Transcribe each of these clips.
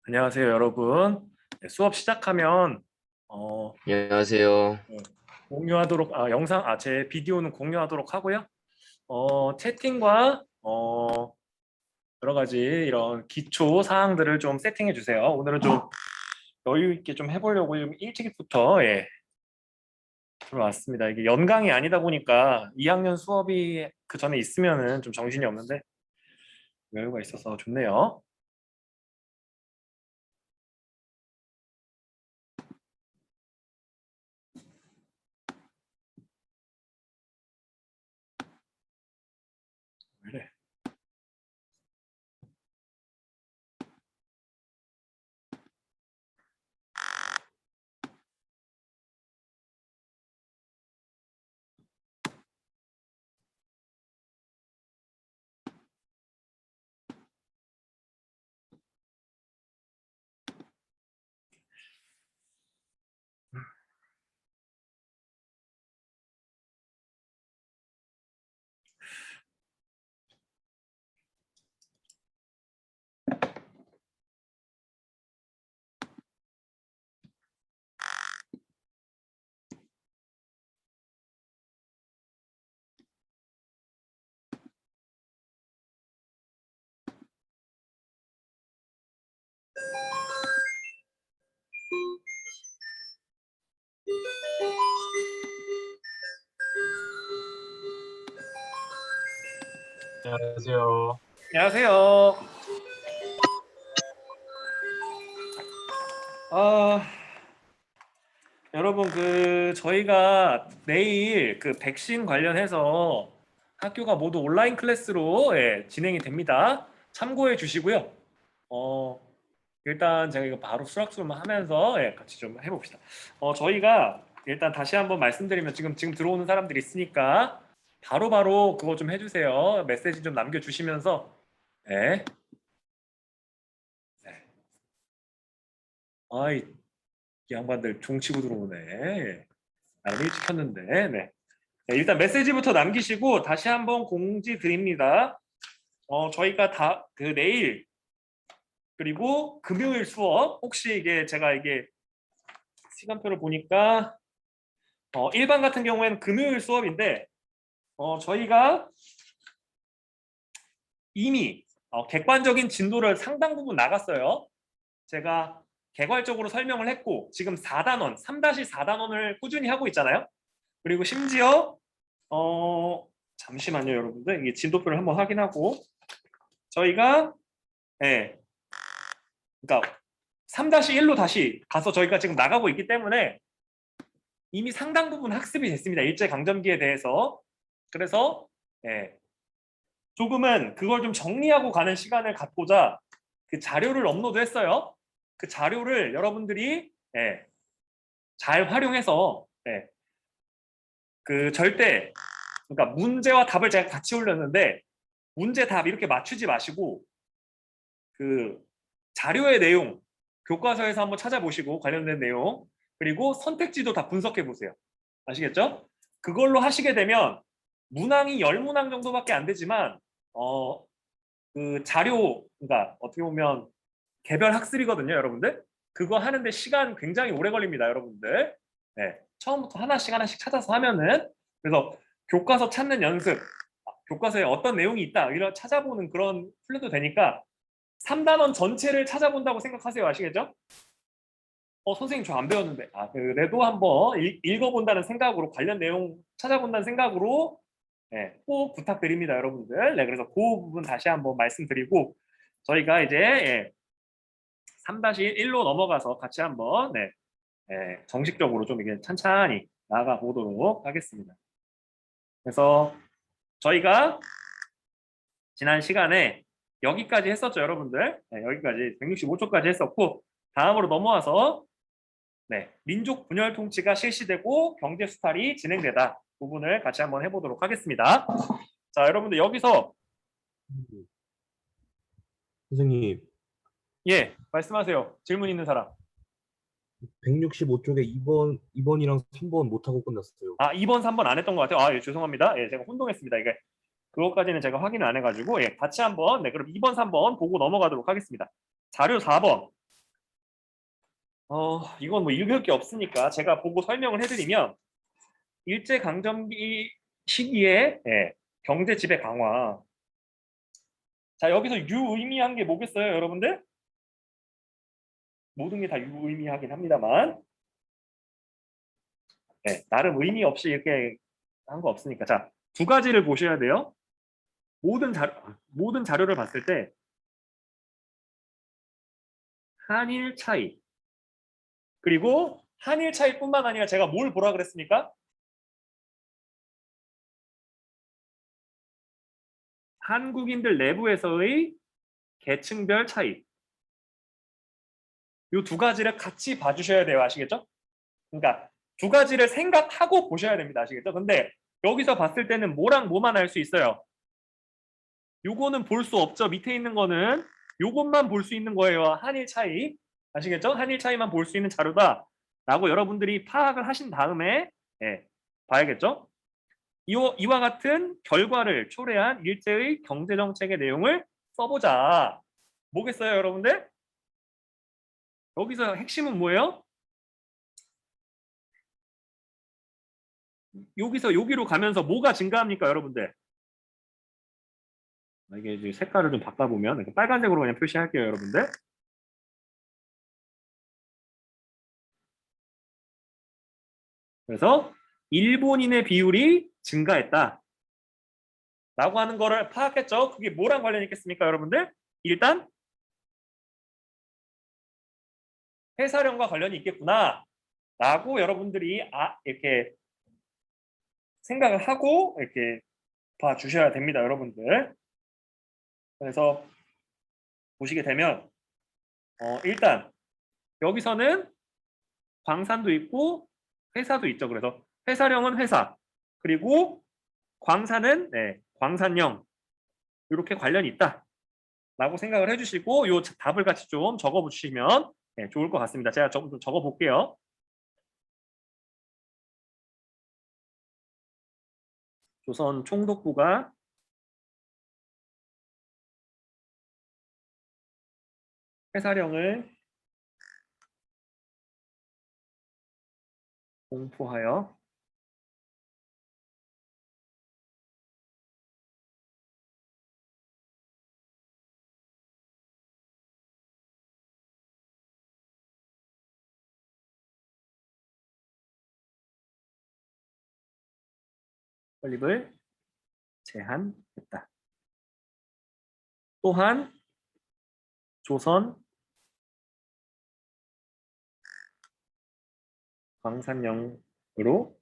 안녕하세요, 여러분. 네, 수업 시작하면 안녕하세요. 네, 공유하도록 제 비디오는 공유하도록 하고요. 채팅과 여러 가지 이런 기초 사항들을 좀 세팅해 주세요. 오늘은 좀 여유 있게 좀 해보려고 좀 일찍부터 들어왔습니다. 이게 연강이 아니다 보니까 2학년 수업이 그 전에 있으면은 좀 정신이 없는데 여유가 있어서 좋네요. 왜 이래? 안녕하세요. 안녕하세요. 여러분 저희가 내일 그 백신 관련해서 학교가 모두 온라인 클래스로 진행이 됩니다. 참고해 주시고요. 일단 제가 이거 바로 수락수만 하면서 같이 좀 해봅시다. 저희가 일단 다시 한번 말씀드리면 지금 들어오는 사람들이 있으니까 바로바로 그거 좀 해주세요. 메시지 좀 남겨주시면서 네. 아이 이 양반들 종치고 들어오네. 나름 일찍 켰는데. 네. 네, 일단 메시지부터 남기시고 다시 한번 공지 드립니다. 저희가 내일 그리고 금요일 수업 혹시 제가 시간표를 보니까 일반 같은 경우에는 금요일 수업인데 저희가 이미 객관적인 진도를 상당 부분 나갔어요. 제가 개괄적으로 설명을 했고 지금 4단원, 3-4단원을 꾸준히 하고 있잖아요. 그리고 심지어 잠시만요, 여러분들. 이게 진도표를 한번 확인하고 저희가 그러니까 3-1로 다시 가서 저희가 지금 나가고 있기 때문에 이미 상당 부분 학습이 됐습니다. 일제강점기에 대해서. 그래서 조금은 그걸 좀 정리하고 가는 시간을 갖고자 그 자료를 업로드했어요. 그 자료를 여러분들이 잘 활용해서 그 절대 그러니까 문제와 답을 제가 같이 올렸는데 문제 답 이렇게 맞추지 마시고 그 자료의 내용 교과서에서 한번 찾아보시고 관련된 내용 그리고 선택지도 다 분석해 보세요. 아시겠죠? 그걸로 하시게 되면 문항이 10문항 정도밖에 안 되지만 그 자료 그러니까 어떻게 보면 개별 학습이거든요, 여러분들. 그거 하는데 시간 굉장히 오래 걸립니다, 여러분들. 처음부터 하나씩 찾아서 하면은 그래서 교과서 찾는 연습, 교과서에 어떤 내용이 있다 이런 찾아보는 그런 훈련도 되니까 3단원 전체를 찾아본다고 생각하세요. 아시겠죠? 선생님 저 안 배웠는데 그래도 한번 읽어본다는 생각으로 관련 내용 찾아본다는 생각으로 꼭 부탁드립니다, 여러분들. 그래서 그 부분 다시 한번 말씀드리고 저희가 이제 3-1로 넘어가서 같이 한번 정식적으로 좀 이게 찬찬히 나아가 보도록 하겠습니다. 그래서 저희가 지난 시간에 여기까지 했었죠, 여러분들. 여기까지 165초까지 했었고 다음으로 넘어와서 민족 분열 통치가 실시되고 경제 수탈이 진행되다 부분을 같이 한번 해보도록 하겠습니다. 자, 여러분들 여기서 선생님, 말씀하세요. 질문 있는 사람. 165쪽에 2번이랑 3번 못하고 끝났어요. 2번, 3번 안 했던 것 같아요. 죄송합니다. 제가 혼동했습니다. 이게 그것까지는 제가 확인을 안 해가지고 같이 한번 그럼 2번, 3번 보고 넘어가도록 하겠습니다. 자료 4번. 이건 뭐 읽을 게 없으니까 제가 보고 설명을 해드리면 일제강점기 시기에 경제 지배 강화. 자, 여기서 유의미한 게 뭐겠어요, 여러분들? 모든 게 다 유의미하긴 합니다만 나름 의미 없이 이렇게 한 거 없으니까. 자, 두 가지를 보셔야 돼요. 모든 자료를 봤을 때 한일 차이, 그리고 한일 차이뿐만 아니라 제가 뭘 보라 그랬습니까? 한국인들 내부에서의 계층별 차이. 이 두 가지를 같이 봐주셔야 돼요. 아시겠죠? 그러니까 두 가지를 생각하고 보셔야 됩니다. 아시겠죠? 근데 여기서 봤을 때는 뭐랑 뭐만 알 수 있어요? 요거는 볼 수 없죠. 밑에 있는 거는 요것만 볼 수 있는 거예요. 한일 차이. 아시겠죠? 한일 차이만 볼 수 있는 자료다 라고 여러분들이 파악을 하신 다음에 봐야겠죠? 이와 같은 결과를 초래한 일제의 경제정책의 내용을 써보자. 뭐겠어요, 여러분들? 여기서 핵심은 뭐예요? 여기서 여기로 가면서 뭐가 증가합니까, 여러분들? 이게 이제 색깔을 좀 바꿔보면 빨간색으로 그냥 표시할게요, 여러분들. 그래서 일본인의 비율이 증가했다 라고 하는 거를 파악했죠. 그게 뭐랑 관련이 있겠습니까, 여러분들? 일단 회사령과 관련이 있겠구나 라고 여러분들이 이렇게 생각을 하고 이렇게 봐주셔야 됩니다, 여러분들. 그래서 보시게 되면 일단 여기서는 광산도 있고 회사도 있죠. 그래서 회사령은 회사, 그리고 광산은 광산령, 이렇게 관련이 있다 라고 생각을 해주시고 이 답을 같이 좀 적어 보시면 좋을 것 같습니다. 제가 좀 적어 볼게요. 조선 총독부가 회사령을 공포하여 설립을 제한했다. 또한 조선 광산령으로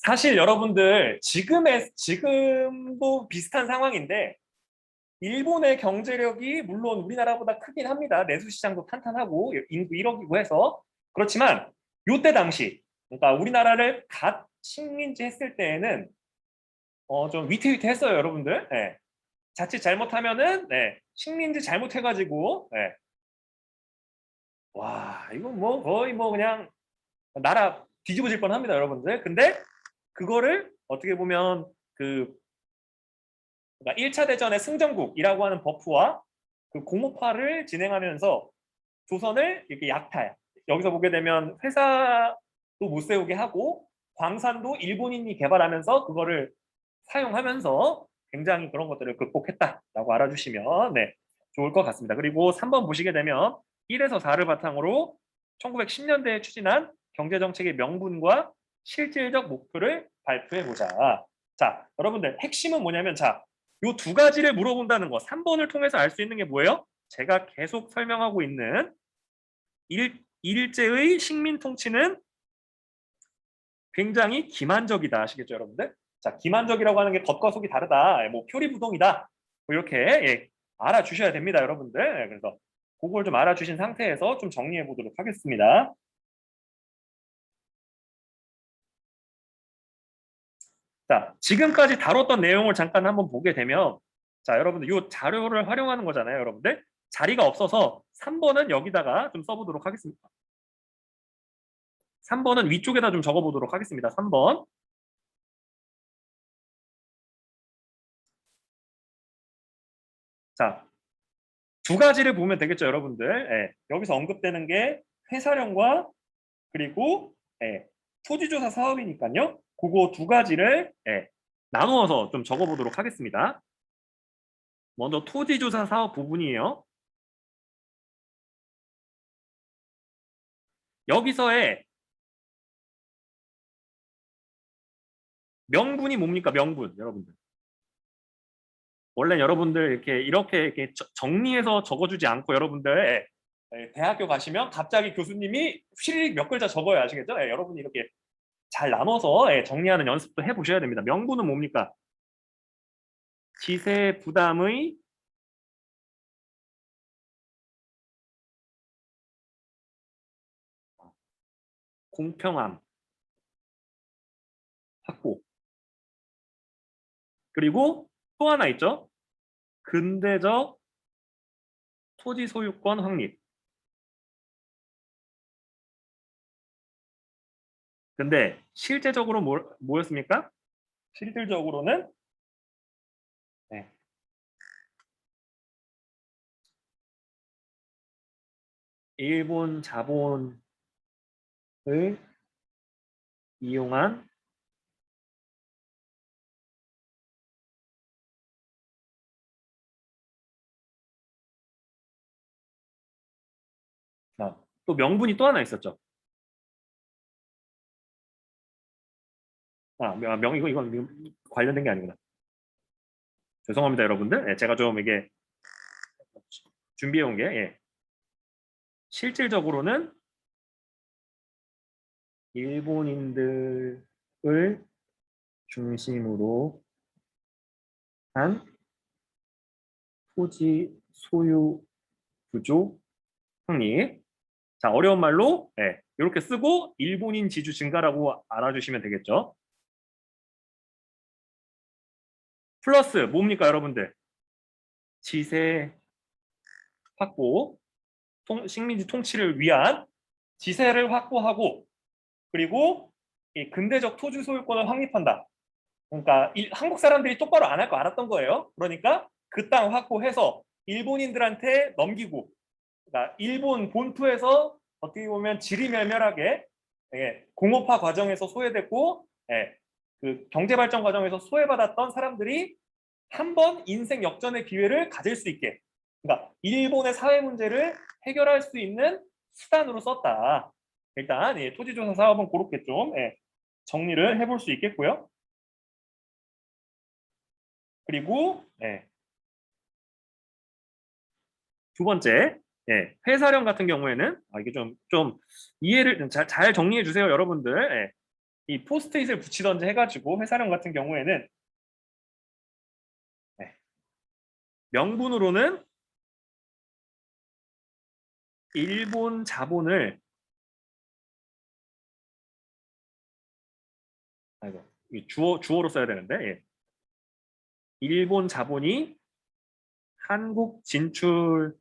사실 여러분들 지금도 비슷한 상황인데 일본의 경제력이 물론 우리나라보다 크긴 합니다. 내수시장도 탄탄하고 인구 1억이고 해서. 그렇지만 요때 당시, 그러니까 우리나라를 갓 식민지 했을 때에는 좀 위태위태했어요, 여러분들. 자칫 잘못하면은 식민지 잘못해가지고 와, 이건 뭐 거의 뭐 그냥 나라 뒤집어질 뻔합니다, 여러분들. 근데 그거를 어떻게 보면 그러니까 1차 대전의 승전국이라고 하는 버프와 그 공업화를 진행하면서 조선을 이렇게 약탈, 여기서 보게 되면 회사도 못 세우게 하고 광산도 일본인이 개발하면서 그거를 사용하면서 굉장히 그런 것들을 극복했다라고 알아주시면 좋을 것 같습니다. 그리고 3번 보시게 되면 1에서 4를 바탕으로 1910년대에 추진한 경제정책의 명분과 실질적 목표를 발표해보자. 자, 여러분들 핵심은 뭐냐면 자, 요 두 가지를 물어본다는 거 3번을 통해서 알 수 있는 게 뭐예요? 제가 계속 설명하고 있는 일제의 식민 통치는 굉장히 기만적이다. 아시겠죠, 여러분들? 자, 기만적이라고 하는 게 겉과 속이 다르다. 뭐 표리부동이다. 뭐 이렇게 알아주셔야 됩니다, 여러분들. 그래서 그걸 좀 알아주신 상태에서 좀 정리해 보도록 하겠습니다. 자, 지금까지 다뤘던 내용을 잠깐 한번 보게 되면, 자, 여러분들 이 자료를 활용하는 거잖아요, 여러분들. 자리가 없어서 3번은 여기다가 좀 써보도록 하겠습니다. 3번은 위쪽에다 좀 적어보도록 하겠습니다. 3번. 자, 두 가지를 보면 되겠죠, 여러분들. 예, 여기서 언급되는 게 회사령과 그리고 예, 토지조사 사업이니까요. 그거 두 가지를 예, 나누어서 좀 적어보도록 하겠습니다. 먼저 토지조사 사업 부분이에요. 여기서의 명분이 뭡니까? 명분, 여러분들. 원래 여러분들 이렇게 정리해서 적어주지 않고 여러분들 대학교 가시면 갑자기 교수님이 휘리릭 몇 글자 적어야 아시겠죠? 여러분이 이렇게 잘 나눠서 정리하는 연습도 해보셔야 됩니다. 명분은 뭡니까? 지세 부담의 공평함 확보. 그리고 또 하나 있죠. 근대적 토지 소유권 확립. 근데 실제적으로 뭐였습니까? 실질적으로는 네. 일본 자본을 이용한 또 명분이 또 하나 있었죠. 이건 관련된 게 아니구나. 죄송합니다, 여러분들. 제가 좀 이게 준비해 온 게 실질적으로는 일본인들을 중심으로 한 토지 소유 구조 확립. 자, 어려운 말로 이렇게 쓰고 일본인 지주 증가라고 알아주시면 되겠죠. 플러스 뭡니까, 여러분들? 지세 확보, 식민지 통치를 위한 지세를 확보하고 그리고 이 근대적 토지 소유권을 확립한다. 그러니까 한국 사람들이 똑바로 안 할 거 알았던 거예요. 그러니까 그 땅 확보해서 일본인들한테 넘기고, 그러니까 일본 본토에서 어떻게 보면 지리멸멸하게 공업화 과정에서 소외됐고 그 경제발전 과정에서 소외받았던 사람들이 한 번 인생 역전의 기회를 가질 수 있게, 그러니까 일본의 사회 문제를 해결할 수 있는 수단으로 썼다. 일단 토지조사 사업은 그렇게 좀 정리를 해볼 수 있겠고요. 그리고 두 번째, 회사령 같은 경우에는 이게 좀 이해를 잘 정리해 주세요, 여러분들. 이 포스트잇을 붙이던지 해가지고 회사령 같은 경우에는 명분으로는 일본 자본을 이 주어로 써야 되는데 일본 자본이 한국 진출하는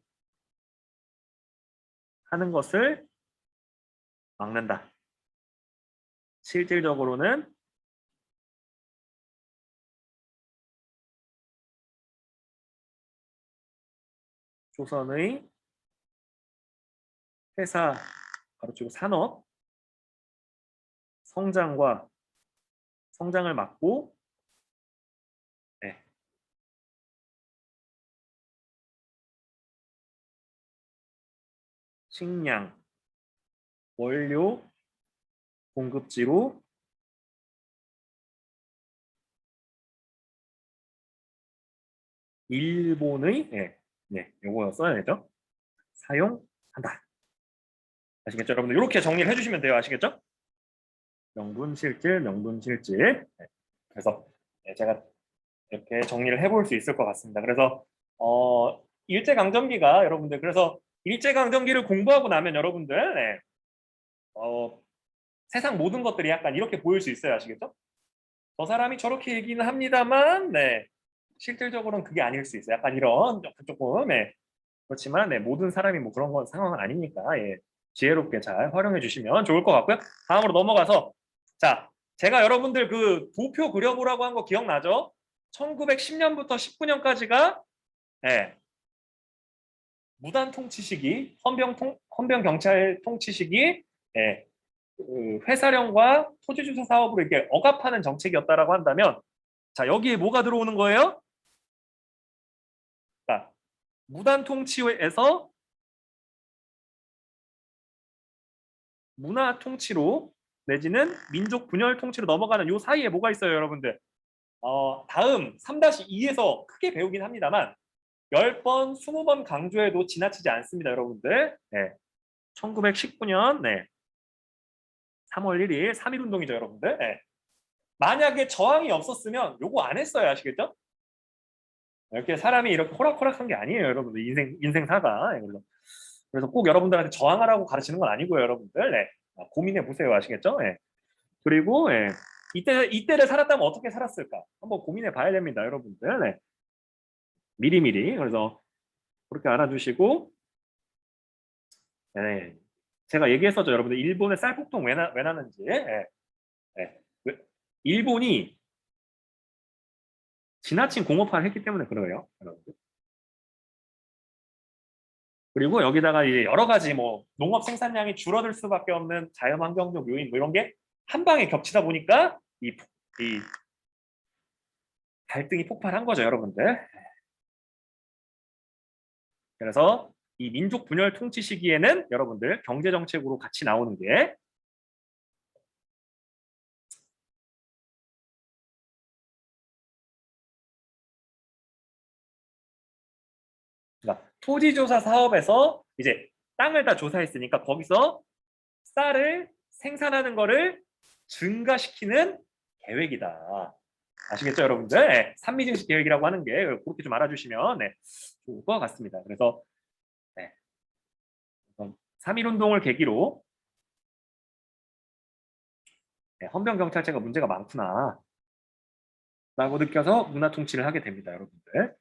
것을 막는다. 실질적으로는 조선의 회사 가로치고 산업 성장을 막고 식량 원료 공급지로 일본의 요거 써야 되죠. 사용한다. 아시겠죠, 여러분들? 이렇게 정리를 해주시면 돼요. 아시겠죠? 명분 실질. 그래서 제가 이렇게 정리를 해볼 수 있을 것 같습니다. 그래서 일제강점기가 여러분들, 그래서 일제강점기를 공부하고 나면 여러분들 세상 모든 것들이 약간 이렇게 보일 수 있어요. 아시겠죠? 저 사람이 저렇게 얘기는 합니다만, 네, 실질적으로는 그게 아닐 수 있어요. 약간 이런 조금, 네. 그렇지만, 네, 모든 사람이 뭐 그런 건 상황은 아니니까, 예, 지혜롭게 잘 활용해 주시면 좋을 것 같고요. 다음으로 넘어가서, 자, 제가 여러분들 그 도표 그려보라고 한 거 기억나죠? 1910년부터 19년까지가, 예, 무단 통치 시기, 헌병 경찰 통치 시기, 예, 그 회사령과 토지주소 사업으로 이렇게 억압하는 정책이었다라고 한다면, 자, 여기에 뭐가 들어오는 거예요? 자, 무단 통치에서 문화 통치로 내지는 민족 분열 통치로 넘어가는 요 사이에 뭐가 있어요, 여러분들? 다음 3-2에서 크게 배우긴 합니다만 10번, 20번 강조해도 지나치지 않습니다, 여러분들. 네. 1919년 네. 3월 1일 3.1 운동이죠, 여러분들. 네. 만약에 저항이 없었으면 요거 안 했어요, 아시겠죠? 이렇게 사람이 이렇게 호락호락한 게 아니에요, 여러분들. 인생사가. 네, 그래서 꼭 여러분들한테 저항하라고 가르치는 건 아니고요, 여러분들. 네. 고민해 보세요, 아시겠죠? 네. 그리고 예, 이때를 살았다면 어떻게 살았을까? 한번 고민해 봐야 됩니다, 여러분들. 네. 미리미리. 그래서 그렇게 알아주시고, 네. 제가 얘기했었죠, 여러분들. 일본의 쌀폭동 왜 나는지. 예. 예. 일본이 지나친 공업화를 했기 때문에 그래요, 여러분들. 그리고 여기다가 이제 여러 가지 뭐 농업 생산량이 줄어들 수밖에 없는 자연환경적 요인 뭐 이런 게 한 방에 겹치다 보니까 이 갈등이 폭발한 거죠, 여러분들. 그래서 이 민족 분열 통치 시기에는 여러분들 경제 정책으로 같이 나오는 게 그러니까 토지조사 사업에서 이제 땅을 다 조사했으니까 거기서 쌀을 생산하는 거를 증가시키는 계획이다. 아시겠죠, 여러분들? 네, 산미증식 계획이라고 하는 게 그렇게 좀 알아주시면 네, 좋을 것 같습니다. 그래서 네, 3.1 운동을 계기로 네, 헌병경찰제가 문제가 많구나 라고 느껴서 문화 통치를 하게 됩니다, 여러분들.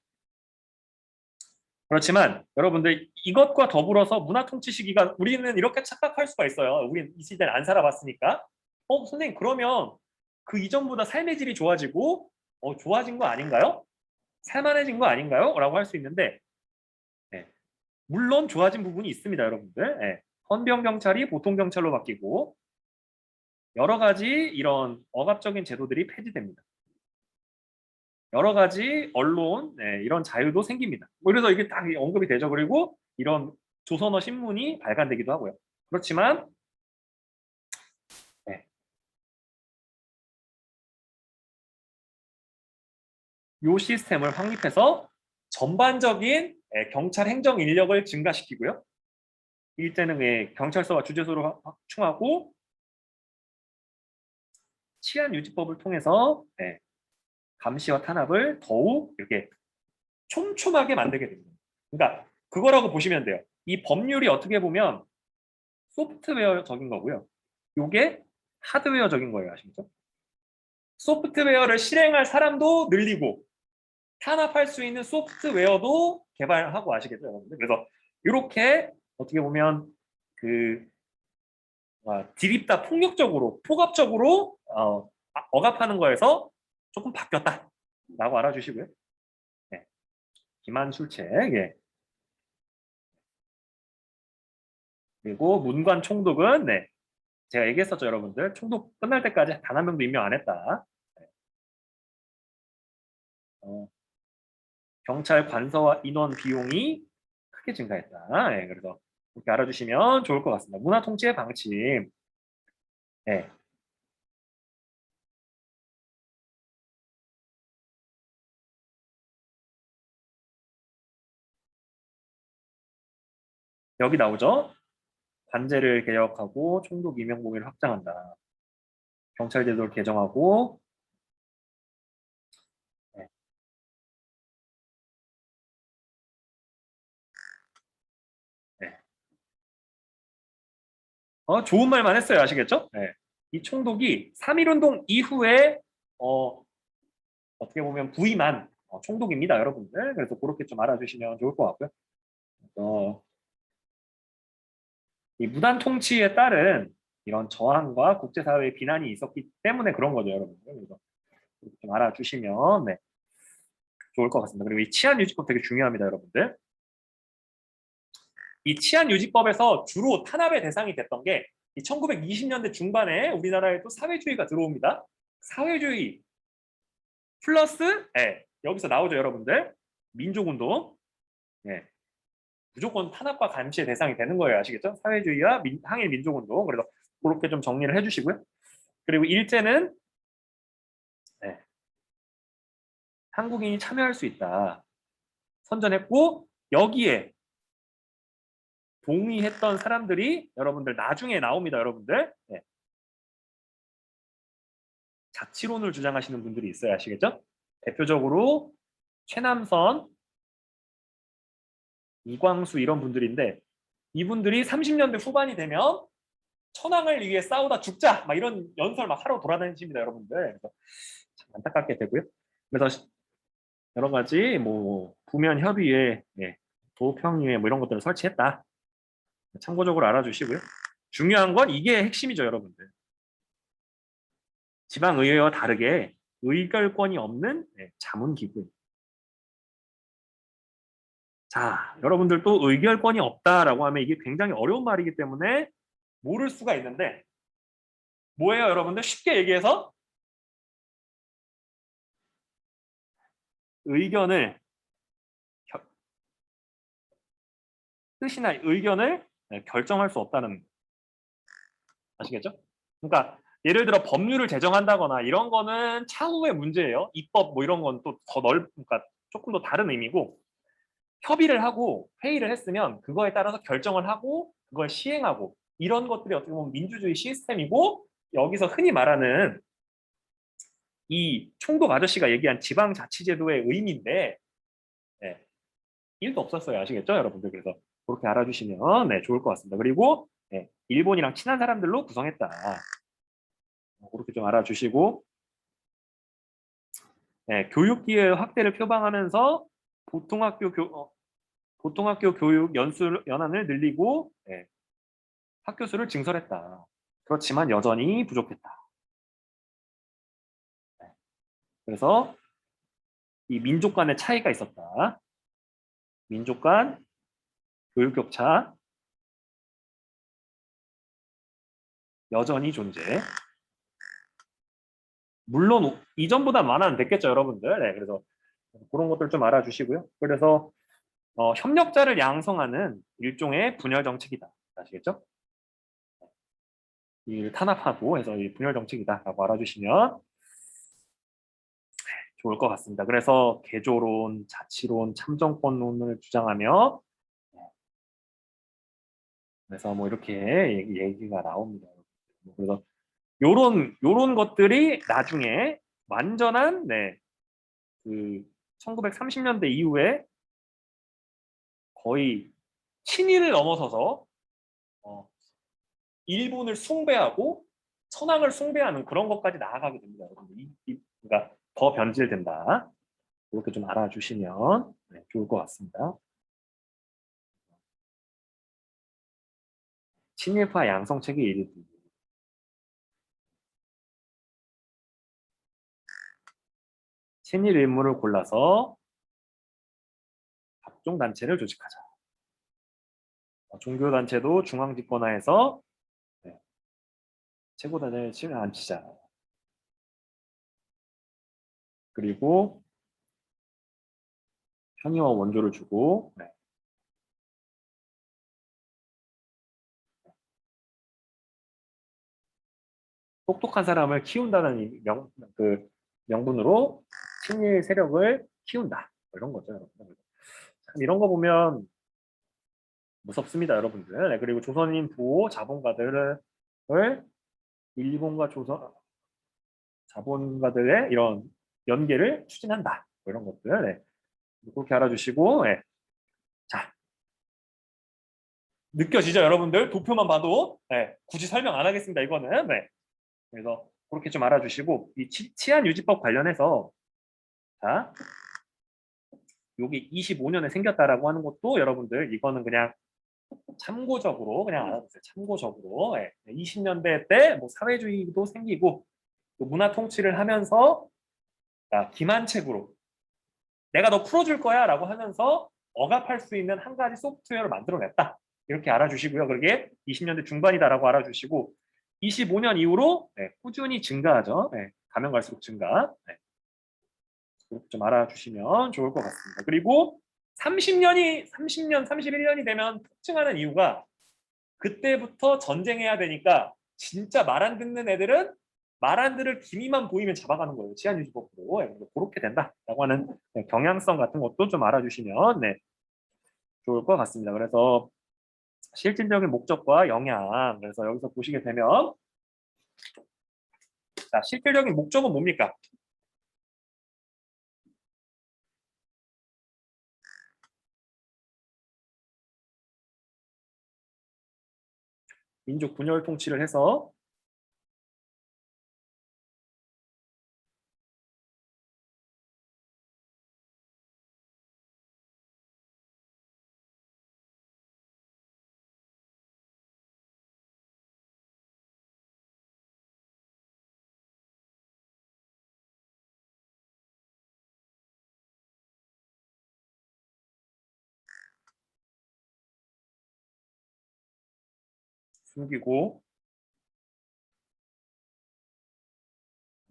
그렇지만 여러분들 이것과 더불어서 문화 통치 시기가 우리는 이렇게 착각할 수가 있어요. 우리는 이 시대를 안 살아봤으니까. 선생님 그러면 그 이전보다 삶의 질이 좋아지고 좋아진 거 아닌가요? 살만해진 거 아닌가요? 라고 할 수 있는데 네. 물론 좋아진 부분이 있습니다, 여러분들. 네. 헌병경찰이 보통경찰로 바뀌고 여러 가지 이런 억압적인 제도들이 폐지됩니다. 여러 가지 언론 네, 이런 자유도 생깁니다. 뭐 그래서 이게 딱 언급이 되죠. 그리고 이런 조선어 신문이 발간되기도 하고요. 그렇지만 네, 이 시스템을 확립해서 전반적인 경찰 행정 인력을 증가시키고요. 이때는 경찰서와 주재소를 확충하고 치안 유지법을 통해서 감시와 탄압을 더욱 이렇게 촘촘하게 만들게 됩니다. 그러니까 그거라고 보시면 돼요. 이 법률이 어떻게 보면 소프트웨어적인 거고요. 이게 하드웨어적인 거예요. 아시겠죠? 소프트웨어를 실행할 사람도 늘리고 탄압할 수 있는 소프트웨어도 개발하고 아시겠죠, 여러분들? 그래서 이렇게 어떻게 보면 그 디립다 폭력적으로 폭압적으로 억압하는 거에서 조금 바뀌었다라고 알아주시고요. 네. 기만술책, 예. 그리고 문관 총독은 네. 제가 얘기했었죠, 여러분들. 총독 끝날 때까지 단 한 명도 임명 안 했다. 네. 경찰 관서와 인원 비용이 크게 증가했다. 네. 그래서 이렇게 알아주시면 좋을 것 같습니다. 문화 통치의 방침. 네. 여기 나오죠. 관제를 개혁하고 총독 임명 범위를 확장한다. 경찰 제도를 개정하고 네. 네. 좋은 말만 했어요. 아시겠죠? 네. 이 총독이 3.1 운동 이후에 어떻게 보면 부의만 총독입니다, 여러분들. 그래서 그렇게 좀 알아주시면 좋을 것 같고요. 이 무단 통치에 따른 이런 저항과 국제사회의 비난이 있었기 때문에 그런 거죠, 여러분들. 그래서 그렇게 좀 알아주시면 네, 좋을 것 같습니다. 그리고 이 치안유지법 되게 중요합니다, 여러분들. 이 치안유지법에서 주로 탄압의 대상이 됐던 게 이 1920년대 중반에 우리나라에 또 사회주의가 들어옵니다. 사회주의 플러스 여기서 나오죠, 여러분들. 민족운동. 무조건 탄압과 감시의 대상이 되는 거예요. 아시겠죠? 사회주의와 항일 민족운동. 그래서 그렇게 좀 정리를 해주시고요. 그리고 일제는 한국인이 참여할 수 있다. 선전했고 여기에 동의했던 사람들이 여러분들 나중에 나옵니다. 여러분들. 자치론을 주장하시는 분들이 있어요. 아시겠죠? 대표적으로 최남선, 이광수 이런 분들인데 이분들이 30년대 후반이 되면 천황을 위해 싸우다 죽자 막 이런 연설 막 하러 돌아다니십니다, 여러분들. 그래서 참 안타깝게 되고요. 그래서 여러 가지 뭐 부면 협의회, 도평위회 뭐 이런 것들을 설치했다. 참고적으로 알아주시고요. 중요한 건 이게 핵심이죠, 여러분들. 지방의회와 다르게 의결권이 없는 자문기구. 자, 여러분들 또 의결권이 없다라고 하면 이게 굉장히 어려운 말이기 때문에 모를 수가 있는데 뭐예요, 여러분들? 쉽게 얘기해서 의견을 뜻이나 의견을 결정할 수 없다는, 아시겠죠? 그러니까 예를 들어 법률을 제정한다거나 이런 거는 차후의 문제예요. 입법 뭐 이런 건 또 더 그러니까 조금 더 다른 의미고 협의를 하고 회의를 했으면 그거에 따라서 결정을 하고 그걸 시행하고 이런 것들이 어떻게 보면 민주주의 시스템이고 여기서 흔히 말하는 이 총독 아저씨가 얘기한 지방자치제도의 의미인데 1도 없었어요. 아시겠죠, 여러분들? 그래서 그렇게 알아주시면 좋을 것 같습니다. 그리고 일본이랑 친한 사람들로 구성했다. 그렇게 좀 알아주시고 교육기회 확대를 표방하면서 보통학교 교육 연한을 늘리고 학교 수를 증설했다. 그렇지만 여전히 부족했다. 그래서 이 민족 간의 차이가 있었다. 민족 간 교육 격차 여전히 존재. 물론 이전보다 완화는 됐겠죠, 여러분들. 그래서 그런 것들 좀 알아주시고요. 그래서 협력자를 양성하는 일종의 분열 정책이다. 아시겠죠? 이 탄압하고 해서 이 분열 정책이다라고 알아주시면 좋을 것 같습니다. 그래서 개조론, 자치론, 참정권론을 주장하며 그래서 뭐 이렇게 얘기가 나옵니다. 그래서 요런 것들이 나중에 완전한 그 1930년대 이후에 거의 친일을 넘어서서 일본을 숭배하고 천황을 숭배하는 그런 것까지 나아가게 됩니다. 그러니까 더 변질된다. 이렇게 좀 알아주시면 좋을 것 같습니다. 친일파 양성책의 일부. 친일 인물을 골라서 각종 단체를 조직하자. 종교단체도 중앙집권화해서 최고단체를 앉히자. 그리고 편의와 원조를 주고 똑똑한 사람을 키운다는 명분으로 친일 세력을 키운다. 이런 거죠, 여러분. 참 이런 거 보면 무섭습니다, 여러분들. 그리고 조선인 부호 자본가들을 일본과 조선 자본가들의 이런 연계를 추진한다. 이런 것들 그렇게 알아주시고 자, 느껴지죠, 여러분들? 도표만 봐도 굳이 설명 안 하겠습니다. 이거는 그래서 그렇게 좀 알아주시고 이 치안유지법 관련해서 자 여기 25년에 생겼다라고 하는 것도 여러분들 이거는 그냥 참고적으로 그냥 알아두세요. 참고적으로 20년대 때 뭐 사회주의도 생기고 또 문화 통치를 하면서 기만책으로 내가 너 풀어줄 거야 라고 하면서 억압할 수 있는 한 가지 소프트웨어를 만들어냈다. 이렇게 알아주시고요. 그게 20년대 중반이다라고 알아주시고 25년 이후로 꾸준히 증가하죠. 가면 갈수록 증가. 그렇게 좀 알아주시면 좋을 것 같습니다. 그리고 30년, 31년이 되면 특징하는 이유가 그때부터 전쟁해야 되니까 진짜 말 안 듣는 애들은 말 안 들을 기미만 보이면 잡아가는 거예요. 치안유지법으로. 그렇게 된다라고 하는 경향성 같은 것도 좀 알아주시면 좋을 것 같습니다. 그래서 실질적인 목적과 영향. 그래서 여기서 보시게 되면 자, 실질적인 목적은 뭡니까? 민족 분열 통치를 해서 숨기고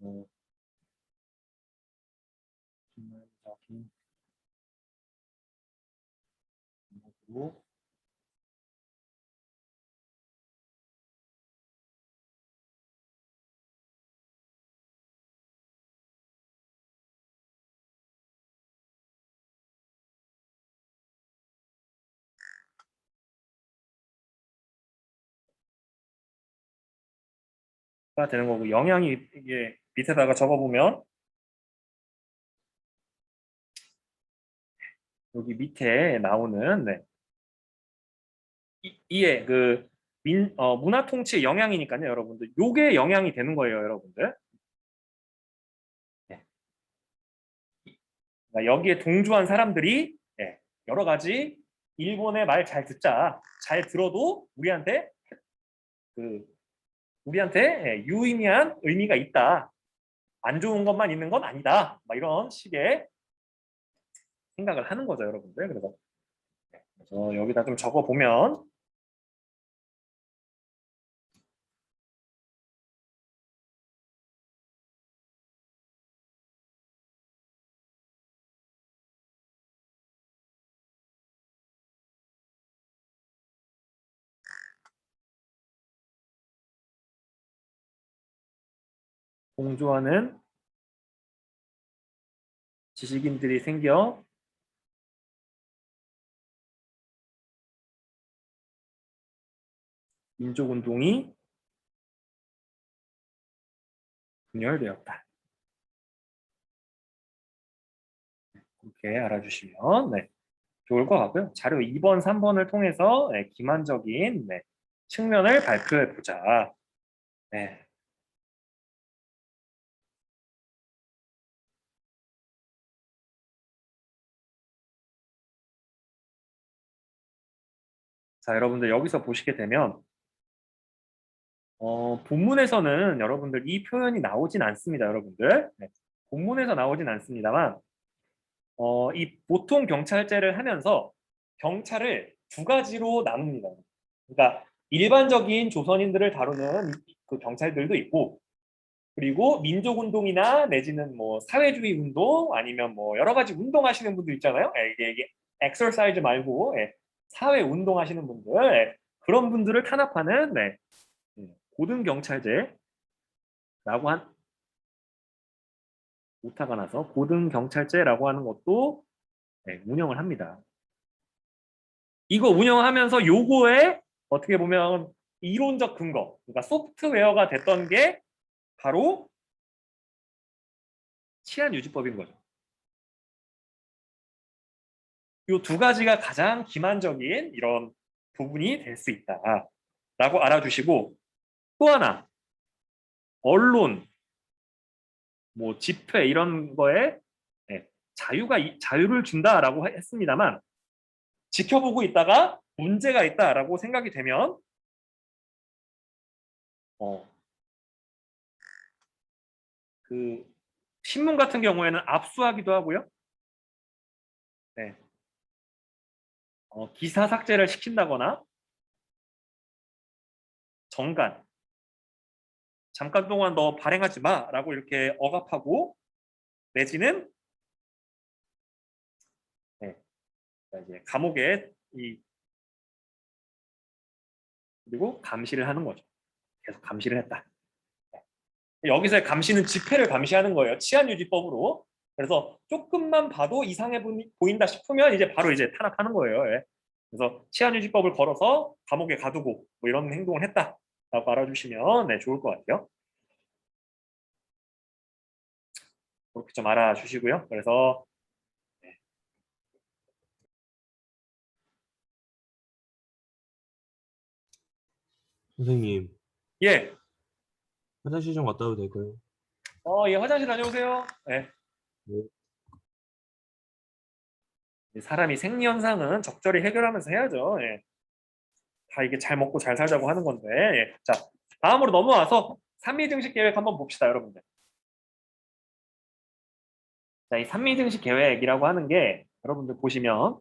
어, 기만적인 방법으로 가 되는 거고 영향이 이게 밑에다가 적어보면 여기 밑에 나오는 이에 그 문화 통치의 영향이니까요, 여러분들. 요게 영향이 되는 거예요, 여러분들. 네. 그러니까 여기에 동조한 사람들이 여러 가지 일본의 말 잘 듣자, 잘 들어도 그 우리한테 유의미한 의미가 있다. 안 좋은 것만 있는 건 아니다. 막 이런 식의 생각을 하는 거죠, 여러분들. 그래서 여기다 좀 적어 보면 동조하는 지식인들이 생겨 민족운동이 분열되었다. 그렇게 알아주시면 좋을 것 같고요. 자료 2번, 3번을 통해서 기만적인 측면을 발표해 보자. 네. 자, 여러분들 여기서 보시게 되면 본문에서는 여러분들 이 표현이 나오진 않습니다, 여러분들. 본문에서 나오진 않습니다만 이 보통 경찰제를 하면서 경찰을 두 가지로 나눕니다. 그러니까 일반적인 조선인들을 다루는 그 경찰들도 있고 그리고 민족운동이나 내지는 뭐 사회주의 운동 아니면 뭐 여러 가지 운동하시는 분들 있잖아요. 이게 엑서사이즈 말고 사회 운동하시는 분들 그런 분들을 탄압하는 고등경찰제라고 한 오타가 나서 고등경찰제라고 하는 것도 운영을 합니다. 이거 운영하면서 요거에 어떻게 보면 이론적 근거, 그러니까 소프트웨어가 됐던 게 바로 치안유지법인 거죠. 이 두 가지가 가장 기만적인 이런 부분이 될 수 있다라고 알아주시고 또 하나 언론, 뭐 집회 이런 거에 자유를 준다라고 했습니다만 지켜보고 있다가 문제가 있다라고 생각이 되면 그 신문 같은 경우에는 압수하기도 하고요. 네. 기사 삭제를 시킨다거나 정관, 잠깐 동안 너 발행하지 마라고 이렇게 억압하고 내지는 이제 감옥에 그리고 감시를 하는 거죠. 계속 감시를 했다. 여기서의 감시는 집회를 감시하는 거예요. 치안유지법으로. 그래서 조금만 봐도 이상해 보인다 싶으면 이제 바로 이제 탄압하는 거예요. 예. 그래서 치안유지법을 걸어서 감옥에 가두고 뭐 이런 행동을 했다라고 알아주시면 좋을 것 같아요. 그렇게 좀 알아주시고요. 그래서 선생님, 예, 화장실 좀 갔다 와도 될까요? 예, 화장실 다녀오세요. 예. 네. 사람이 생리현상은 적절히 해결하면서 해야죠. 예. 다 이게 잘 먹고 잘 살자고 하는 건데. 예. 자, 다음으로 넘어와서 3미 증식 계획 한번 봅시다, 여러분들. 자, 이 3미 증식 계획이라고 하는 게 여러분들 보시면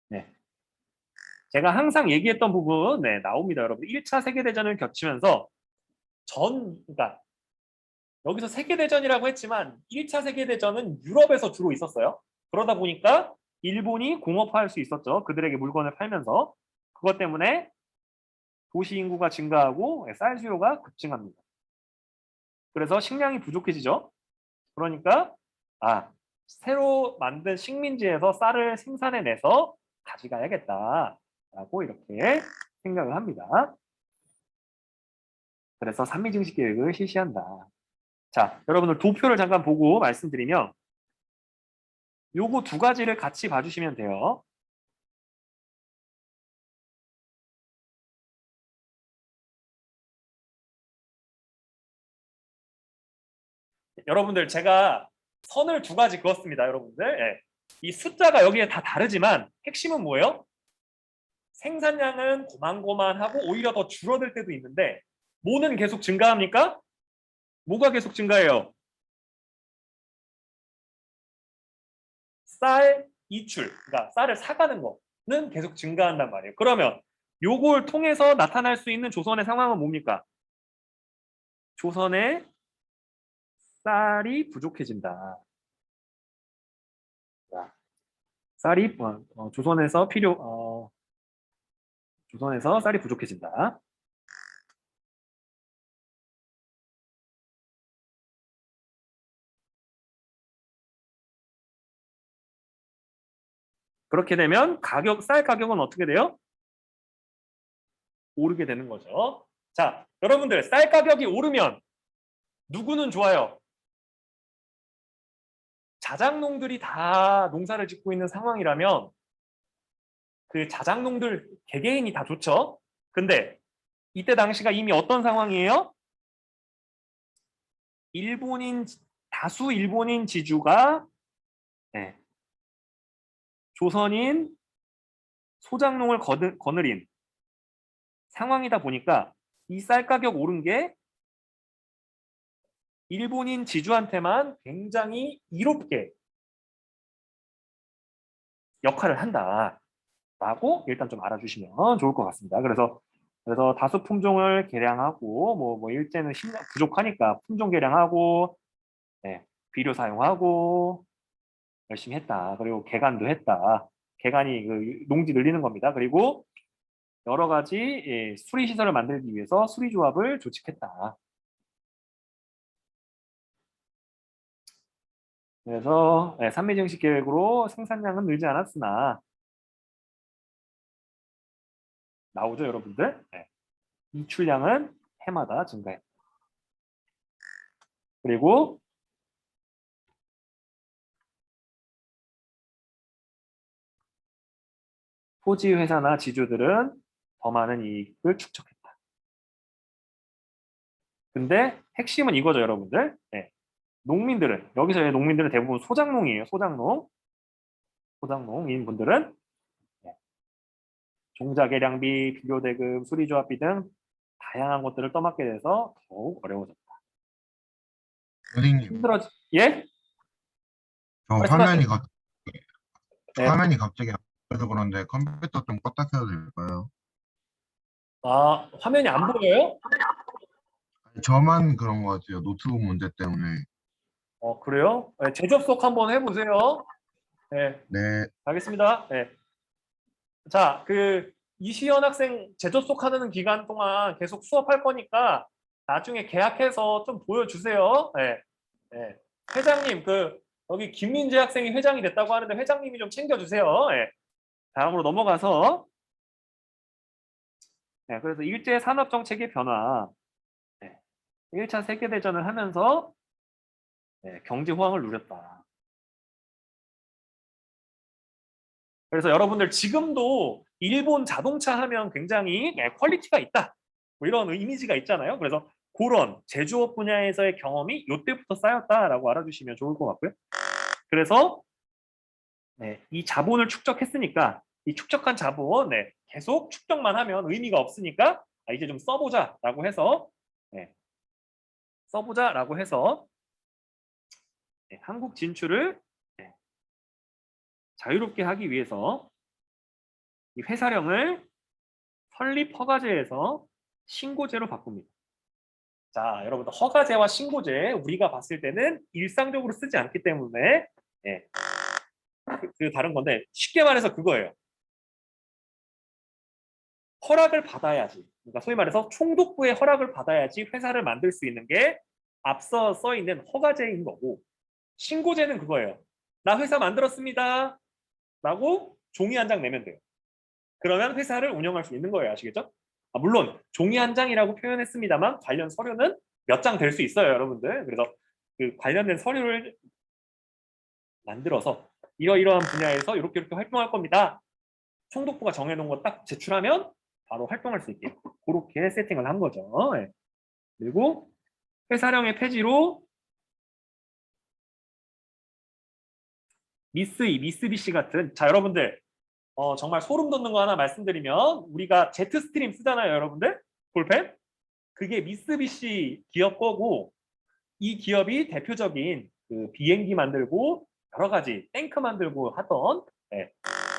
네. 제가 항상 얘기했던 부분 나옵니다, 여러분. 1차 세계대전을 겹치면서 그러니까 여기서 세계대전이라고 했지만 1차 세계대전은 유럽에서 주로 있었어요. 그러다 보니까 일본이 공업화할 수 있었죠. 그들에게 물건을 팔면서. 그것 때문에 도시 인구가 증가하고 쌀 수요가 급증합니다. 그래서 식량이 부족해지죠. 그러니까 새로 만든 식민지에서 쌀을 생산해내서 가져가야겠다라고 이렇게 생각을 합니다. 그래서 삼미증식 계획을 실시한다. 자, 여러분들 도표를 잠깐 보고 말씀드리면 요거 두 가지를 같이 봐주시면 돼요. 여러분들 제가 선을 두 가지 그었습니다. 여러분들. 예. 이 숫자가 여기에 다 다르지만 핵심은 뭐예요? 생산량은 고만고만하고 오히려 더 줄어들 때도 있는데 뭐는 계속 증가합니까? 뭐가 계속 증가해요? 쌀 이출, 그러니까 쌀을 사가는 거는 계속 증가한단 말이에요. 그러면 요걸 통해서 나타날 수 있는 조선의 상황은 뭡니까? 조선의 쌀이 부족해진다. 쌀이 조선에서 쌀이 부족해진다. 그렇게 되면 쌀 가격은 어떻게 돼요? 오르게 되는 거죠. 자, 여러분들 쌀 가격이 오르면 누구는 좋아요? 자작농들이 다 농사를 짓고 있는 상황이라면 그 자작농들 개개인이 다 좋죠. 근데 이때 당시가 이미 어떤 상황이에요? 다수 일본인 지주가 조선인 소작농을 거느린 상황이다 보니까 이 쌀 가격 오른 게 일본인 지주한테만 굉장히 이롭게 역할을 한다라고 일단 좀 알아주시면 좋을 것 같습니다. 그래서 다수 품종을 개량하고 뭐 일제는 부족하니까 품종 개량하고 비료 사용하고 열심히 했다. 그리고 개간도 했다. 개간이 그 농지 늘리는 겁니다. 그리고 여러 가지 수리 시설을 만들기 위해서 수리 조합을 조직했다. 그래서 산미 증식 계획으로 생산량은 늘지 않았으나 나오죠, 여러분들? 이출량은 해마다 증가했다. 그리고 토지 회사나 지주들은 더 많은 이익을 축적했다. 근데 핵심은 이거죠, 여러분들. 네. 농민들은 여기서의 농민들은 대부분 소작농이에요. 소작농인 분들은 네. 종자 개량비, 비료 대금, 수리조합비 등 다양한 것들을 떠맡게 돼서 더욱 어려워졌다. 선생님, 힘들어. 예? 저 말씀하세요. 네. 화면이 갑자기 안 보여서 그런데 컴퓨터 좀 껐다 켜도 될까요? 아, 화면이 안 보여요? 저만 그런 것 같아요. 노트북 문제 때문에. 그래요? 네, 재접속 한번 해보세요. 네, 네, 알겠습니다. 네. 자, 이시연 학생 재접속하는 기간 동안 계속 수업할 거니까 나중에 계약해서 좀 보여주세요. 네. 네. 회장님, 여기 김민재 학생이 회장이 됐다고 하는데 회장님이 좀 챙겨주세요. 네. 다음으로 넘어가서 네, 그래서 일제 산업 정책의 변화, 네. 1차 세계대전을 하면서 네, 경제 호황을 누렸다. 그래서 여러분들 지금도 일본 자동차 하면 굉장히 퀄리티가 있다. 뭐 이런 이미지가 있잖아요. 그래서 그런 제조업 분야에서의 경험이 이때부터 쌓였다라고 알아주시면 좋을 것 같고요. 그래서 네, 이 자본을 축적했으니까 이 축적한 자본 계속 축적만 하면 의미가 없으니까 이제 좀 써보자라고 해서 네, 한국 진출을 자유롭게 하기 위해서 이 회사령을 설립 허가제에서 신고제로 바꿉니다. 자, 여러분들 허가제와 신고제 우리가 봤을 때는 일상적으로 쓰지 않기 때문에 다른 건데 쉽게 말해서 그거예요. 허락을 받아야지. 그러니까 소위 말해서 총독부의 허락을 받아야지 회사를 만들 수 있는 게 앞서 써 있는 허가제인 거고 신고제는 그거예요. 나 회사 만들었습니다. 라고 종이 한 장 내면 돼요. 그러면 회사를 운영할 수 있는 거예요. 아시겠죠? 물론 종이 한 장이라고 표현했습니다만 관련 서류는 몇 장 될 수 있어요, 여러분들. 그래서 그 관련된 서류를 만들어서 이러이러한 분야에서 이렇게 활동할 겁니다. 총독부가 정해놓은 거 딱 제출하면 바로 활동할 수 있게 그렇게 세팅을 한 거죠. 네. 그리고 회사령의 폐지로 미쓰이, 미쓰비시 같은 자 여러분들 정말 소름 돋는 거 하나 말씀드리면 우리가 제트스트림 쓰잖아요, 여러분들. 볼펜? 그게 미쓰비시 기업 거고 이 기업이 대표적인 비행기 만들고 여러 가지 탱크 만들고 하던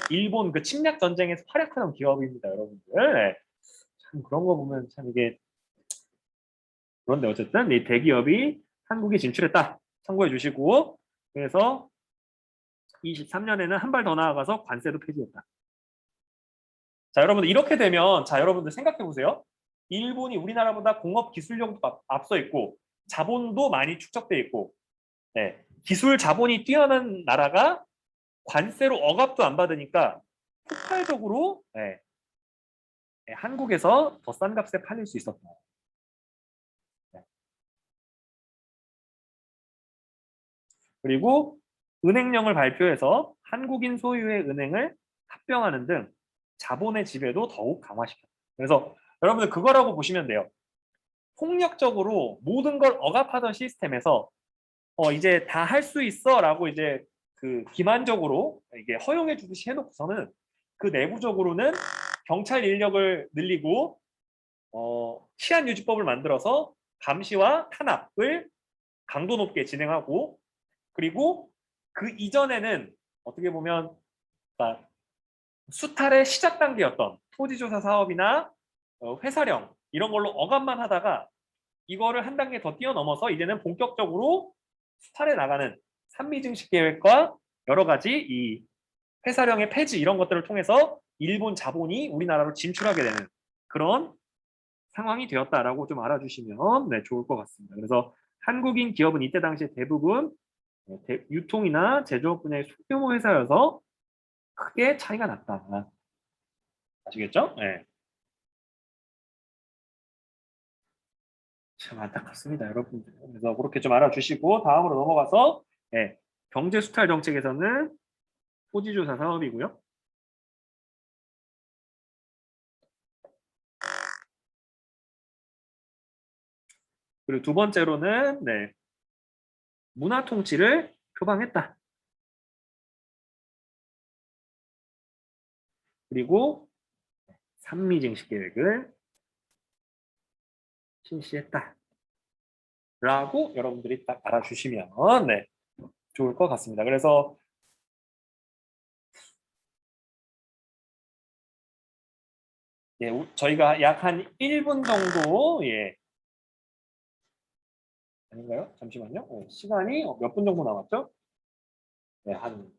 일본 침략 전쟁에서 활약하는 기업입니다, 여러분들. 참 그런 거 보면 참 이게 그런데 어쨌든 이 대기업이 한국에 진출했다 참고해 주시고 그래서 23년에는 한 발 더 나아가서 관세도 폐지했다. 자, 여러분들 이렇게 되면 자, 여러분들 생각해 보세요. 일본이 우리나라보다 공업 기술력도 앞서 있고 자본도 많이 축적돼 있고 기술 자본이 뛰어난 나라가 관세로 억압도 안 받으니까 폭발적으로 한국에서 더 싼 값에 팔릴 수 있었다. 그리고 은행령을 발표해서 한국인 소유의 은행을 합병하는 등 자본의 지배도 더욱 강화시켰다. 그래서 여러분들 그거라고 보시면 돼요. 폭력적으로 모든 걸 억압하던 시스템에서 이제 다 할 수 있어라고 이제 기만적으로 이게 허용해 주듯이 해놓고서는 그 내부적으로는 경찰 인력을 늘리고 치안 유지법을 만들어서 감시와 탄압을 강도 높게 진행하고 그리고 그 이전에는 어떻게 보면 그러니까 수탈의 시작 단계였던 토지조사 사업이나 회사령 이런 걸로 억압만 하다가 이거를 한 단계 더 뛰어넘어서 이제는 본격적으로 수탈해 나가는 산미증식 계획과 여러 가지 이 회사령의 폐지 이런 것들을 통해서 일본 자본이 우리나라로 진출하게 되는 그런 상황이 되었다라고 좀 알아주시면 좋을 것 같습니다. 그래서 한국인 기업은 이때 당시에 대부분 유통이나 제조업 분야의 소규모 회사여서 크게 차이가 났다. 아시겠죠? 네. 참 안타깝습니다, 여러분들. 그래서 그렇게 좀 알아주시고 다음으로 넘어가서 경제 수탈 정책에서는 토지조사 사업이고요. 그리고 두 번째로는 문화 통치를 표방했다. 그리고 산미증식 계획을 실시했다. 라고 여러분들이 딱 알아주시면 좋을 것 같습니다. 그래서 저희가 약 한 1분 정도 아닌가요? 잠시만요. 시간이 몇 분 정도 남았죠? 한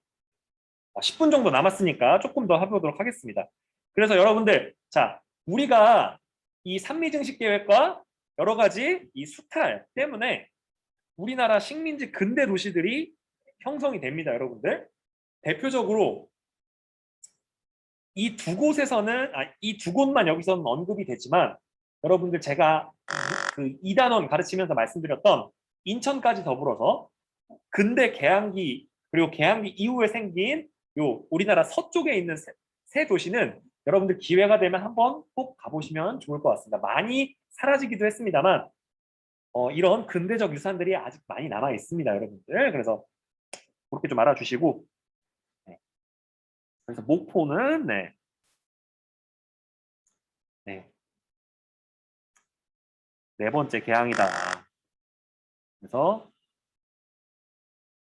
10분 정도 남았으니까 조금 더 해보도록 하겠습니다. 그래서 여러분들, 자, 우리가 이 산미증식 계획과 여러 가지 이 수탈 때문에 우리나라 식민지 근대 도시들이 형성이 됩니다, 여러분들. 대표적으로 이 두 곳에서는, 이 두 곳만 여기서는 언급이 되지만, 여러분들 제가 그 2단원 가르치면서 말씀드렸던 인천까지 더불어서 근대 개항기 그리고 개항기 이후에 생긴 요 우리나라 서쪽에 있는 세 도시는 여러분들 기회가 되면 한번 꼭 가보시면 좋을 것 같습니다. 많이 사라지기도 했습니다만 이런 근대적 유산들이 아직 많이 남아 있습니다, 여러분들. 그래서 그렇게 좀 알아주시고, 그래서 목포는 네 번째 개항이다. 그래서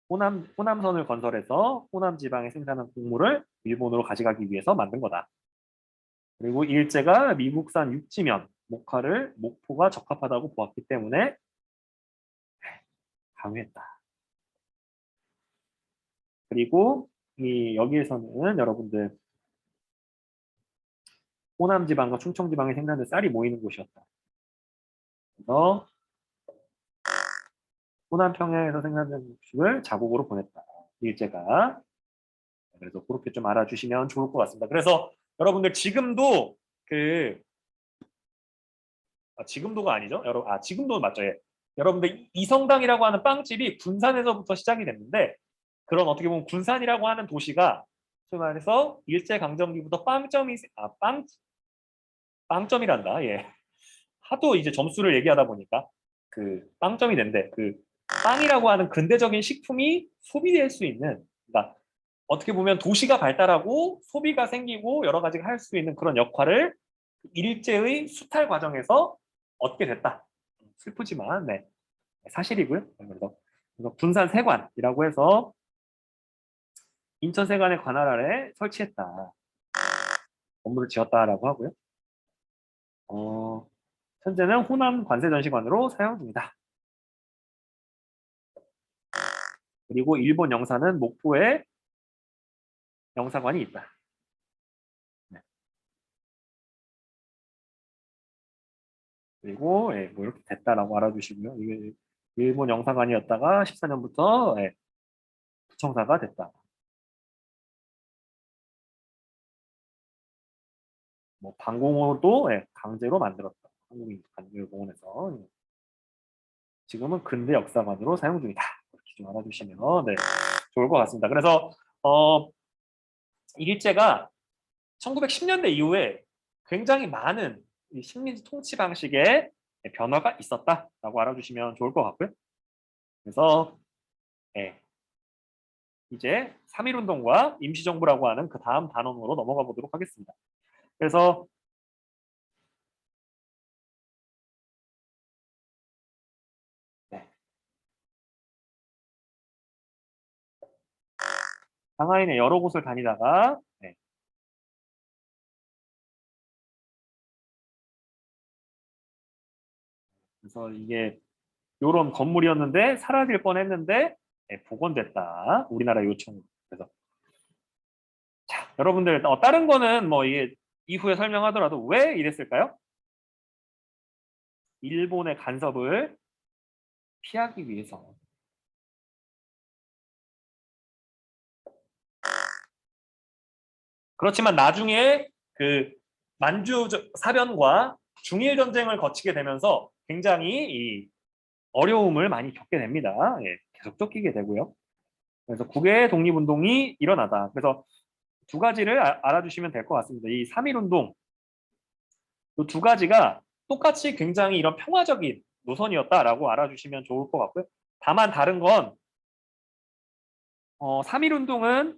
호남선을 건설해서 호남 지방에 생산한 곡물을 일본으로 가져가기 위해서 만든 거다. 그리고 일제가 미국산 육지면 목포가 적합하다고 보았기 때문에 강요했다. 그리고 여기에서는 여러분들 호남 지방과 충청 지방에 생산된 쌀이 모이는 곳이었다. 그래서 호남 평양에서 생산된 음식을 자국으로 보냈다. 일제가. 그래서 그렇게 좀 알아주시면 좋을 것 같습니다. 그래서 여러분들 지금도 지금도가 아니죠? 지금도 맞죠? 예. 여러분들 이성당이라고 하는 빵집이 군산에서부터 시작이 됐는데 그런 어떻게 보면 군산이라고 하는 도시가 소위 말해서 일제강점기부터 빵점이란다. 예. 하도 이제 점수를 얘기하다 보니까 그 빵점이 된대. 그 빵이라고 하는 근대적인 식품이 소비될 수 있는, 그러니까 어떻게 보면 도시가 발달하고 소비가 생기고 여러 가지가 할 수 있는 그런 역할을 일제의 수탈 과정에서 얻게 됐다. 슬프지만 사실이고요. 그래서 군산 세관이라고 해서 인천 세관의 관할 아래 설치했다. 건물을 지었다라고 하고요. 현재는 호남 관세전시관으로 사용 중이다. 그리고 일본 영사는 목포에 영사관이 있다. 그리고 뭐 이렇게 됐다라고 알아주시고요. 이게 일본 영사관이었다가 14년부터 부청사가 됐다. 뭐 방공호도 강제로 만들었다. 한국인 강제공원에서 지금은 근대 역사관으로 사용 중이다. 이렇게 좀 알아주시면 좋을 것 같습니다. 그래서 일제가 1910년대 이후에 굉장히 많은 이 식민지 통치 방식에 변화가 있었다라고 알아주시면 좋을 것 같고요. 그래서 이제 3.1운동과 임시정부라고 하는 그 다음 단원으로 넘어가 보도록 하겠습니다. 그래서 상하이는 여러 곳을 다니다가 그래서 이게 이런 건물이었는데 사라질 뻔했는데 복원됐다. 우리나라 요청으로. 그래서 자, 여러분들 다른 거는 뭐 이게 이후에 설명하더라도 왜 이랬을까요? 일본의 간섭을 피하기 위해서. 그렇지만 나중에 그 만주 사변과 중일 전쟁을 거치게 되면서 굉장히 이 어려움을 많이 겪게 됩니다. 계속 쫓기게 되고요. 그래서 국외 독립운동이 일어나다. 그래서 두 가지를 알아주시면 될 것 같습니다. 이 3.1운동 이 두 가지가 똑같이 굉장히 이런 평화적인 노선이었다라고 알아주시면 좋을 것 같고요. 다만 다른 건 3.1운동은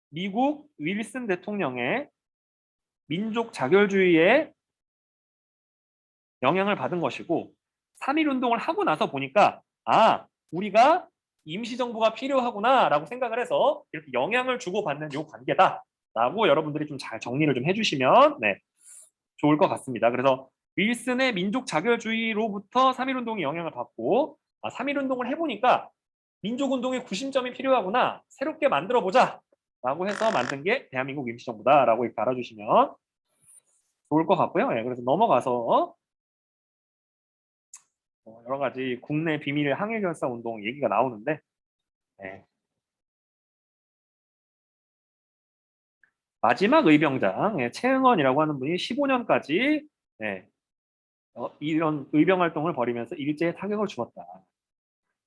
미국 윌슨 대통령의 민족 자결주의에 영향을 받은 것이고 3.1운동을 하고 나서 보니까 우리가 임시정부가 필요하구나 라고 생각을 해서 이렇게 영향을 주고받는 요 관계다라고 여러분들이 좀 잘 정리를 좀 해주시면 좋을 것 같습니다. 그래서 윌슨의 민족 자결주의로부터 3.1운동이 영향을 받고 3.1운동을 해보니까 민족운동의 구심점이 필요하구나, 새롭게 만들어보자 라고 해서 만든 게 대한민국 임시정부다라고 이렇게 알아주시면 좋을 것 같고요. 그래서 넘어가서 여러 가지 국내 비밀 항일결사 운동 얘기가 나오는데 마지막 의병장 최응원이라고 하는 분이 15년까지 이런 의병 활동을 벌이면서 일제에 타격을 주었다.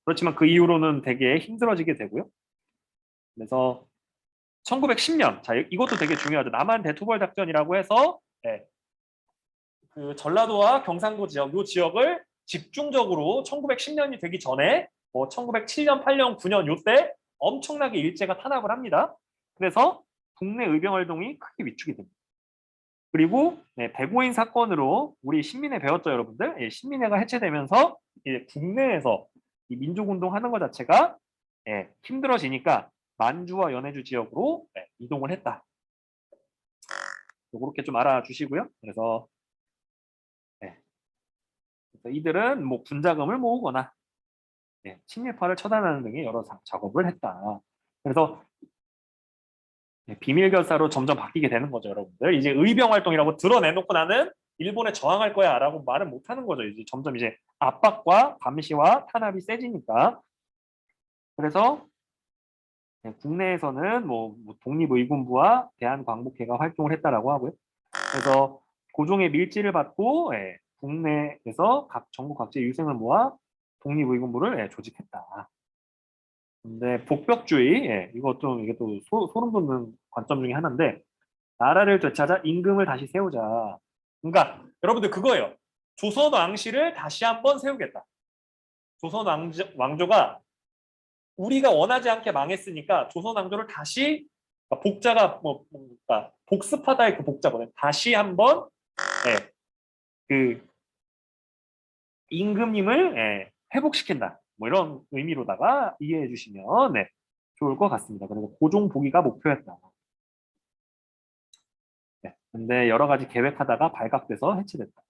그렇지만 그 이후로는 되게 힘들어지게 되고요. 그래서 1910년, 자 이것도 되게 중요하죠. 남한 대토벌 작전이라고 해서 그 전라도와 경상도 지역, 이 지역을 집중적으로 1910년이 되기 전에 1907년, 8년, 9년 요때 엄청나게 일제가 탄압을 합니다. 그래서 국내 의병 활동이 크게 위축이 됩니다. 그리고 백오인 사건으로 우리 신민회 배웠죠, 여러분들? 신민회가 해체되면서 국내에서 이 민족운동 하는 것 자체가 힘들어지니까 만주와 연해주 지역으로 이동을 했다. 그렇게 좀 알아주시고요. 그래서 이들은 뭐 군자금을 모으거나 친일파를 처단하는 등의 여러 작업을 했다. 그래서 비밀결사로 점점 바뀌게 되는 거죠, 여러분들. 이제 의병 활동이라고 드러내놓고 나는 일본에 저항할 거야 라고 말은 못하는 거죠. 이제 점점 이제 압박과 감시와 탄압이 세지니까. 그래서 국내에서는 뭐 독립의군부와 대한광복회가 활동을 했다라고 하고요. 그래서 고종의 밀지를 받고 국내에서 전국 각지의 유생을 모아 독립의군부를 조직했다. 근데 복벽주의, 이게 또 소름 돋는 관점 중에 하나인데, 나라를 되찾아 임금을 다시 세우자. 그러니까 여러분들 그거예요. 조선 왕실을 다시 한번 세우겠다. 조선 왕조가 우리가 원하지 않게 망했으니까 조선 왕조를 다시, 복자가 그러니까 복습하다의 그 복자거든요. 다시 한번 그 임금님을 회복시킨다. 뭐 이런 의미로다가 이해해 주시면 좋을 것 같습니다. 그래서 고종 복위가 목표였다. 근데 여러 가지 계획하다가 발각돼서 해체됐다.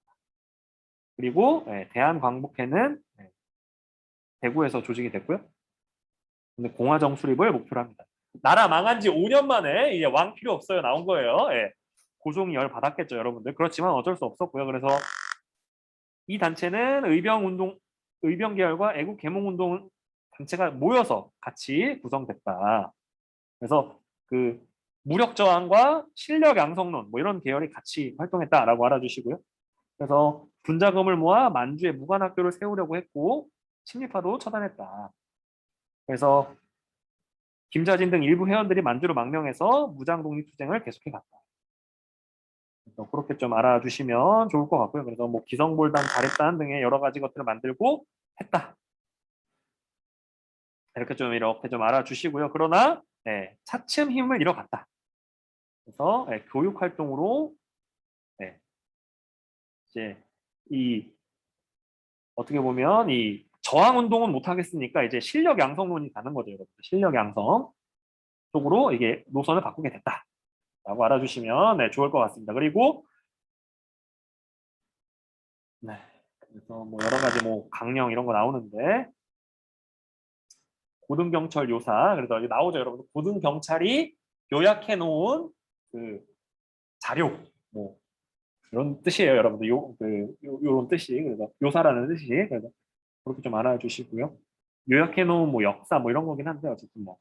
그리고 대한광복회는 대구에서 조직이 됐고요. 근데 공화정 수립을 목표로 합니다. 나라 망한 지 5년 만에 이제 왕 필요 없어요 나온 거예요. 고종이 열 받았겠죠, 여러분들. 그렇지만 어쩔 수 없었고요. 그래서 이 단체는 의병 계열과 애국 계몽 운동 단체가 모여서 같이 구성됐다. 그래서 그 무력 저항과 실력 양성론 뭐 이런 계열이 같이 활동했다라고 알아주시고요. 그래서 군자금을 모아 만주에 무관학교를 세우려고 했고 친일파도 처단했다. 그래서 김자진 등 일부 회원들이 만주로 망명해서 무장 독립투쟁을 계속해 갔다. 그렇게 좀 알아주시면 좋을 것 같고요. 그래서 뭐 기성볼단, 가립단 등의 여러 가지 것들을 만들고 했다. 이렇게 좀 알아주시고요. 그러나 차츰 힘을 잃어갔다. 그래서 교육 활동으로 이제 어떻게 보면 이 저항 운동은 못 하겠으니까 이제 실력 양성론이 가는 거죠, 여러분. 실력 양성 쪽으로 이게 노선을 바꾸게 됐다라고 알아주시면 좋을 것 같습니다. 그리고 그래서 뭐 여러 가지 뭐 강령 이런 거 나오는데 고등경찰 요사, 그래서 여기 나오죠, 여러분. 고등경찰이 요약해 놓은 그 자료 뭐 이런 뜻이에요, 여러분들. 요런 뜻이, 그래서 요사라는 뜻이, 그래서 그렇게 좀 알아주시고요. 요약해 놓은 뭐 역사 뭐 이런 거긴 한데 어쨌든 뭐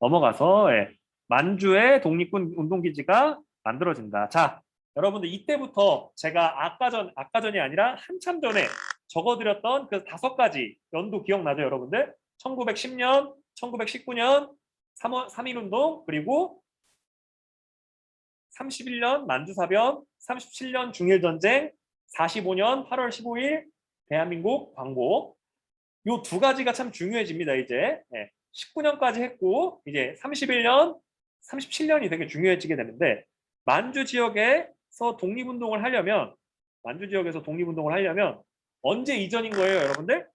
넘어가서 만주의 독립군 운동기지가 만들어진다. 자, 여러분들 이때부터 제가 아까 전이 아니라 한참 전에 적어드렸던 그 5가지 연도 기억나죠, 여러분들? 1910년, 1919년 3.1운동, 그리고 31년 만주사변, 37년 중일전쟁, 45년 8월 15일 대한민국 광복. 요 두 가지가 참 중요해집니다. 이제 19년까지 했고 이제 31년, 37년이 되게 중요해지게 되는데 만주 지역에서 독립운동을 하려면 언제 이전인 거예요, 여러분들?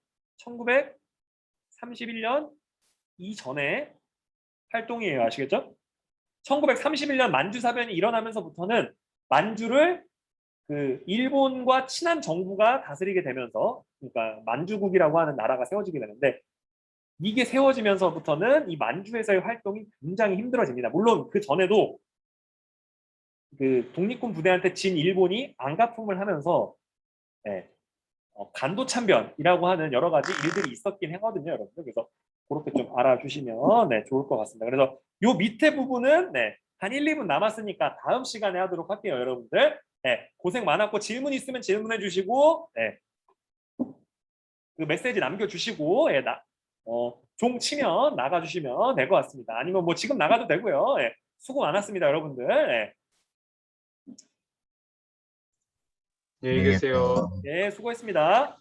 1931년 이전에 활동이에요. 아시겠죠? 1931년 만주사변이 일어나면서부터는 만주를 그 일본과 친한 정부가 다스리게 되면서, 그러니까 만주국이라고 하는 나라가 세워지게 되는데, 이게 세워지면서부터는 이 만주에서의 활동이 굉장히 힘들어집니다. 물론 그 전에도 그 독립군 부대한테 진 일본이 안가품을 하면서 간도참변이라고 하는 여러 가지 일들이 있었긴 하거든요, 여러분들. 그래서 그렇게 좀 알아주시면 좋을 것 같습니다. 그래서 요 밑에 부분은 한 1, 2분 남았으니까 다음 시간에 하도록 할게요, 여러분들. 고생 많았고 질문 있으면 질문해 주시고 그 메시지 남겨주시고 종 치면 나가주시면 될 것 같습니다. 아니면 뭐 지금 나가도 되고요. 수고 많았습니다, 여러분들. 안녕히 계세요. 수고했습니다.